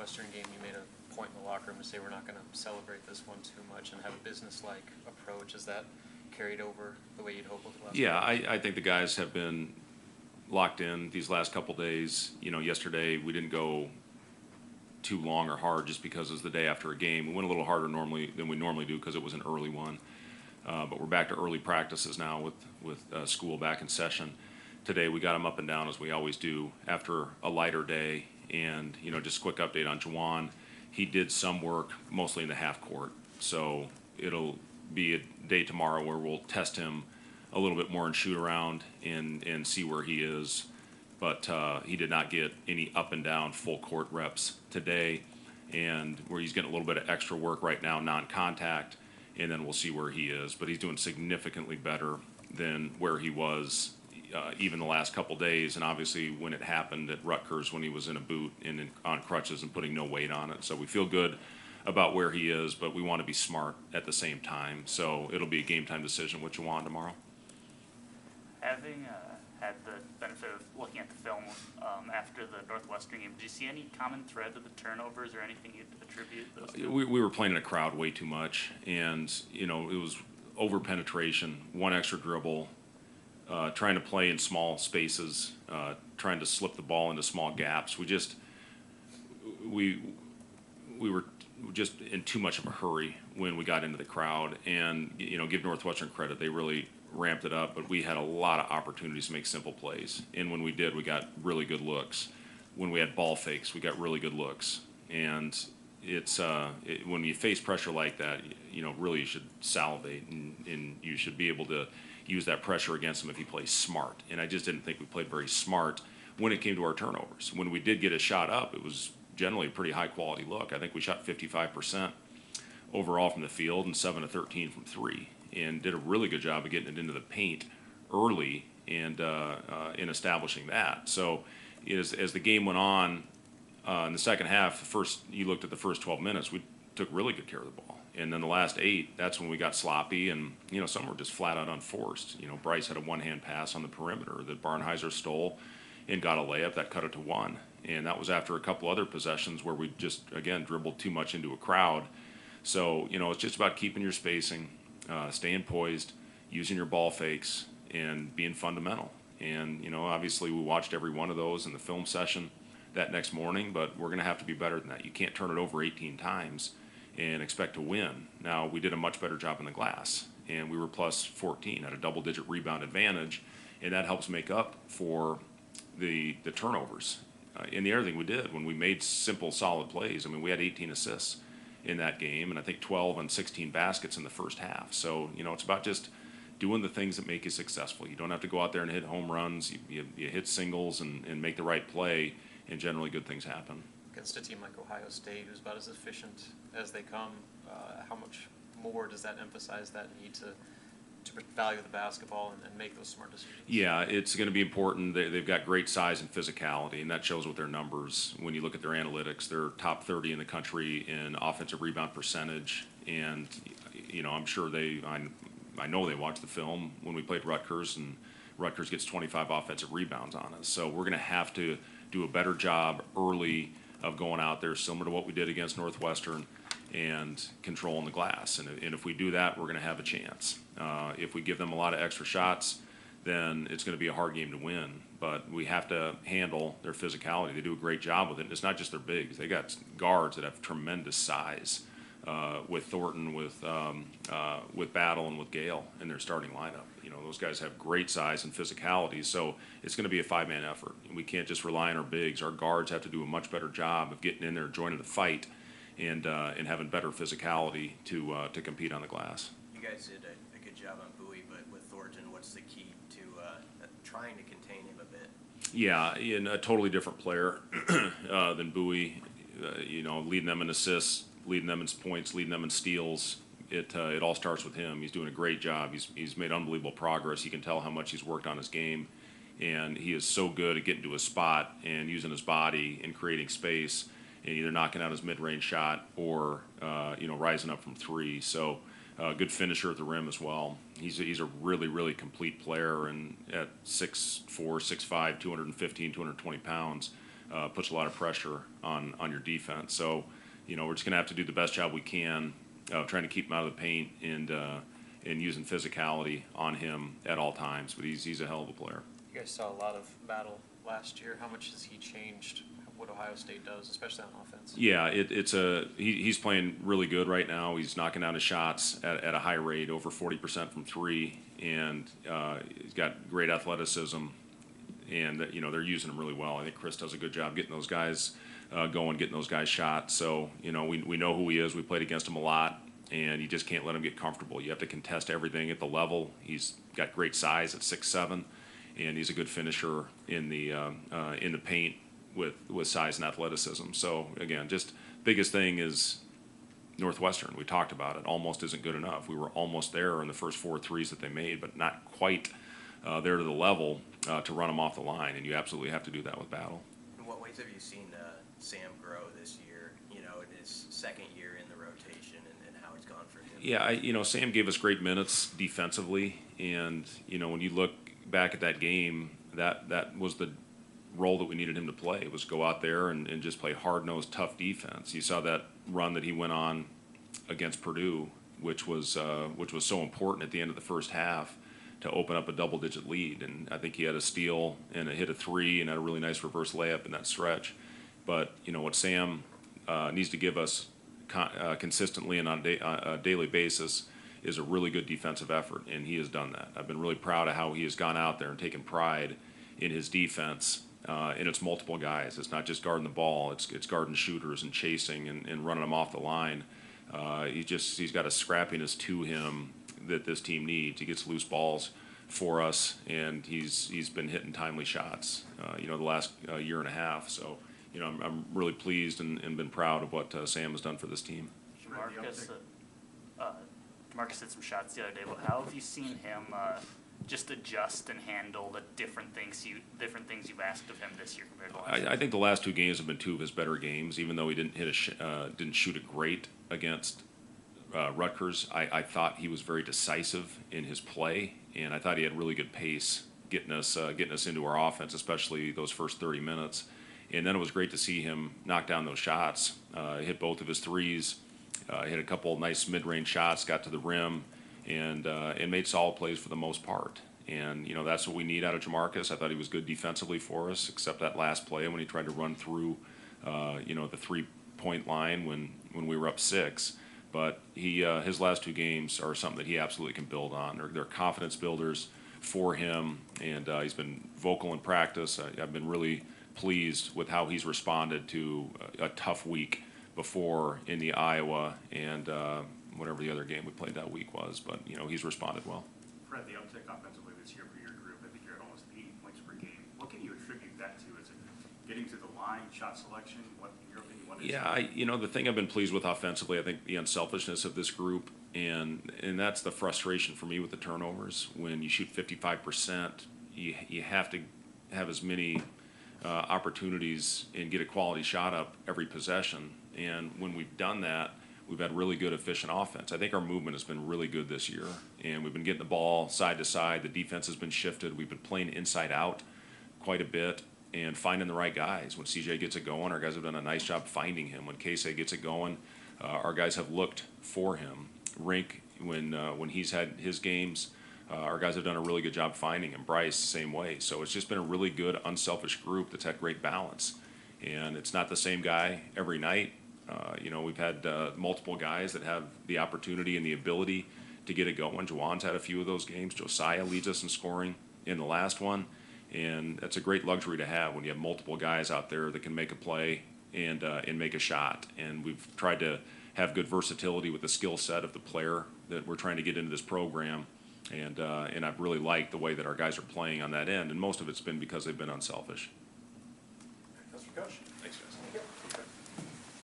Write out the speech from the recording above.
Northwestern game, you made a point in the locker room to say we're not going to celebrate this one too much and have a business-like approach. Is that carried over the way you'd hope with the last Yeah, I think the guys have been locked in these last couple days. You know, yesterday we didn't go too long or hard just because it was the day after a game. We went a little harder than we normally do because it was an early one. But we're back to early practices now with school back in session. Today we got them up and down as we always do after a lighter day. And, you know, just a quick update on Juwan. He did some work mostly in the half court. So it'll be a day tomorrow where we'll test him a little bit more and shoot around and see where he is. But he did not get any up and down full court reps today, and where he's getting a little bit of extra work right now, non-contact, and then we'll see where he is. But he's doing significantly better than where he was even the last couple days, and obviously when it happened at Rutgers when he was in a boot and on crutches and putting no weight on it. So we feel good about where he is, but we want to be smart at the same time. So it'll be a game time decision with Juwan tomorrow. Having had the benefit of looking at the film after the Northwestern game, did you see any common thread to the turnovers or anything you'd attribute those to? We were playing in a crowd way too much, and you know, it was over penetration, one extra dribble, trying to play in small spaces, trying to slip the ball into small gaps. We were just in too much of a hurry when we got into the crowd, and you know, give Northwestern credit, they really ramped it up, but we had a lot of opportunities to make simple plays, and when we did, we got really good looks. When we had ball fakes, we got really good looks, and it's when you face pressure like that, you know, really you should salivate, and you should be able to use that pressure against him if he plays smart. And I just didn't think we played very smart when it came to our turnovers. When we did get a shot up, it was generally a pretty high quality look. I think we shot 55% overall from the field and 7 of 13 from three, and did a really good job of getting it into the paint early and in establishing that. So as the game went on in the second half, you looked at the first 12 minutes, we took really good care of the ball. And then the last 8, that's when we got sloppy, and you know, some were just flat out unforced. You know, Bryce had a one-hand pass on the perimeter that Barnheiser stole and got a layup that cut it to 1. And that was after a couple other possessions where we just, again, dribbled too much into a crowd. So, you know, it's just about keeping your spacing, staying poised, using your ball fakes, and being fundamental. And, you know, obviously we watched every one of those in the film session that next morning, but we're going to have to be better than that. You can't turn it over 18 times and expect to win. Now, we did a much better job in the glass, and we were plus 14 at a double-digit rebound advantage, and that helps make up for the turnovers. And the other thing we did, when we made simple, solid plays, I mean, we had 18 assists in that game, and I think 12 and 16 baskets in the first half. So, you know, it's about just doing the things that make you successful. You don't have to go out there and hit home runs. You hit singles and make the right play, and generally good things happen. Against a team like Ohio State, who's about as efficient as they come, how much more does that emphasize that need to value the basketball and make those smart decisions? Yeah, it's going to be important. They've got great size and physicality, and that shows with their numbers. When you look at their analytics, they're top 30 in the country in offensive rebound percentage, and you know, I'm sure I know they watched the film when we played Rutgers, and Rutgers gets 25 offensive rebounds on us. So we're going to have to do a better job early of going out there, similar to what we did against Northwestern, and controlling the glass. And if we do that, we're going to have a chance. If we give them a lot of extra shots, then it's going to be a hard game to win. But we have to handle their physicality. They do a great job with it. And it's not just their bigs. They got guards that have tremendous size, with Thornton, with Battle, and with Gale in their starting lineup. You know, those guys have great size and physicality, so it's going to be a 5-man effort. We can't just rely on our bigs. Our guards have to do a much better job of getting in there, joining the fight, and having better physicality to compete on the glass. You guys did a good job on Bowie, but with Thornton, what's the key to trying to contain him a bit? Yeah, and a totally different player than Bowie. You know, leading them in assists, leading them in points, leading them in steals. It all starts with him. He's doing a great job. He's made unbelievable progress. You can tell how much he's worked on his game, and he is so good at getting to a spot and using his body and creating space, and either knocking out his mid-range shot or you know, rising up from three. So good finisher at the rim as well. He's a really, really complete player, and at 6'4", 6'5", 215, 220 pounds, puts a lot of pressure on your defense. So, we're just going to have to do the best job we can trying to keep him out of the paint and using physicality on him at all times. But he's a hell of a player. You guys saw a lot of battle last year. How much has he changed what Ohio State does, especially on offense? Yeah, he's playing really good right now. He's knocking down his shots at a high rate, over 40% from three, and he's got great athleticism. And they're using him really well. I think Chris does a good job getting those guys going, getting those guys shot. So we know who he is. We played against him a lot, and you just can't let him get comfortable. You have to contest everything at the level. He's got great size at 6'7", and he's a good finisher in the paint with size and athleticism. So again, just biggest thing is Northwestern. We talked about it. Almost isn't good enough. We were almost there in the first 4 threes that they made, but not quite there to the level to run them off the line. And you absolutely have to do that with Battle. In what ways have you seen Sam grow this year? In his second year in the rotation, and how it's gone for him. Yeah, Sam gave us great minutes defensively, and when you look back at that game, that was the role that we needed him to play, was go out there and just play hard-nosed, tough defense. You saw that run that he went on against Purdue, which was so important at the end of the first half to open up a double-digit lead. And I think he had a steal and hit a three and had a really nice reverse layup in that stretch. But what Sam needs to give us consistently and on a daily basis is a really good defensive effort, and he has done that. I've been really proud of how he has gone out there and taken pride in his defense. And it's multiple guys. It's not just guarding the ball. It's guarding shooters and chasing and running them off the line. He's got a scrappiness to him that this team needs. He gets loose balls for us, and he's been hitting timely shots. The last year and a half. So I'm really pleased and been proud of what Sam has done for this team. Marcus hit some shots the other day, but how have you seen him just adjust and handle the different things you've asked of him this year compared to last year? I think the last 2 games have been 2 of his better games, even though he didn't didn't shoot it great against Rutgers. I thought he was very decisive in his play, and I thought he had really good pace getting us into our offense, especially those first 30 minutes. And then it was great to see him knock down those shots. Hit both of his threes, hit a couple of nice mid-range shots, got to the rim, and made solid plays for the most part. And that's what we need out of Jamarcus. I thought he was good defensively for us, except that last play when he tried to run through the 3-point line when we were up 6. But his last 2 games are something that he absolutely can build on. They're confidence builders for him, and he's been vocal in practice. I've been really pleased with how he's responded to a tough week before in the Iowa and whatever the other game we played that week was. But he's responded well. Fred, the uptick offensively this year for your group, I think you're at almost 80 points per game. What can you attribute that to? Is it getting to the line, shot selection? What, in your opinion, what is Yeah, the thing I've been pleased with offensively, I think the unselfishness of this group, and that's the frustration for me with the turnovers. When you shoot 55%, you have to have as many opportunities and get a quality shot up every possession. And when we've done that, we've had really good, efficient offense. I think our movement has been really good this year, and we've been getting the ball side to side. The defense has been shifted. We've been playing inside out quite a bit and finding the right guys. When CJ gets it going, our guys have done a nice job finding him. When Casey gets it going, our guys have looked for him. Rink, when he's had his games, our guys have done a really good job finding him. Bryce, same way. So it's just been a really good, unselfish group that's had great balance. And it's not the same guy every night. We've had multiple guys that have the opportunity and the ability to get it going. Juwan's had a few of those games. Josiah leads us in scoring in the last one. And that's a great luxury to have when you have multiple guys out there that can make a play and make a shot. And we've tried to have good versatility with the skill set of the player that we're trying to get into this program. And I've really liked the way that our guys are playing on that end. And most of it's been because they've been unselfish. That's for Coach. Thanks, guys.